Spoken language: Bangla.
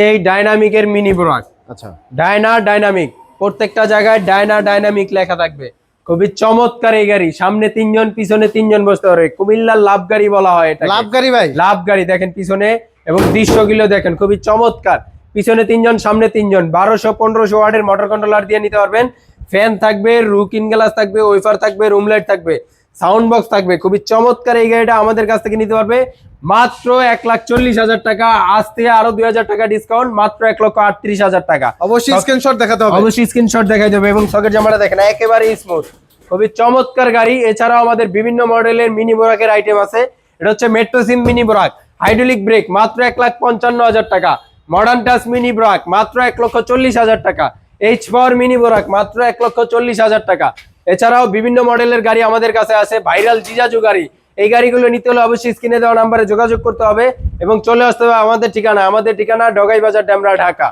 এই ডাইনামিকের মিনি ব্রাক। আচ্ছা, ডাইনামিক, প্রত্যেকটা জায়গায় ডাইনামিক লেখা থাকবে। খুবই চমৎকার এই গাড়ি, সামনে 3 জন পিছনে 3 জন বসতে পারবে। কুমিল্লার লাভ গাড়ি বলা হয় এটা। লাভ গাড়ি ভাই, লাভ গাড়ি দেখেন পিছনে, এবং দৃশ্যগুলো দেখেন খুবই চমৎকার। পিছনে 3 জন, সামনে 3 জন। 1200-1500 ওয়াটের মোটর কন্ট্রোলার দিয়ে নিতে পারবেন। ফ্যান থাকবে, রুকিং গ্লাস থাকবে, ওয়েফার থাকবে, রুম লাইট থাকবে, সাউন্ড বক্স থাকবে। খুবই চমৎকার এই গাড়িটা আমাদের কাছ থেকে নিতে পারবে মাত্র 1,40,000 টাকা। আজ থেকে আরো 2,000 টাকা ডিসকাউন্ট, মাত্র 1,38,000 টাকা। অবশ্যই স্ক্রিনশট দেখাতে হবে, অবশ্যই স্ক্রিনশট দেখাই দেবে। এবং সকেট জামাটা দেখেন একেবারে স্মুথ, খুবই চমৎকার গাড়ি। এছাড়াও আমাদের বিভিন্ন মডেলের মিনি বোরাকের আইটেম আছে। এটা হচ্ছে মেট্রো সিম মিনি বোরাক, হাইড্রোলিক ব্রেক, মাত্র 1,55,000 টাকা। মডার্ন টাচ মিনি বোরাক, মাত্র 1,40,000 টাকা। এইচ পাওয়ার মিনি বোরাক, মাত্র 1,40,000 টাকা। এছাড়াও বিভিন্ন মডেলের গাড়ি আমাদের কাছে আছে, ভাইরাল জিজাজু গাড়ি। এই গাড়িগুলো নিতে হলে অবশ্যই স্ক্রিনে দেওয়া নাম্বারে যোগাযোগ করতে হবে এবং চলে আসতে হবে আমাদের ঠিকানা। আমাদের ঠিকানা ডগাই বাজার, ডেমরা, ঢাকা।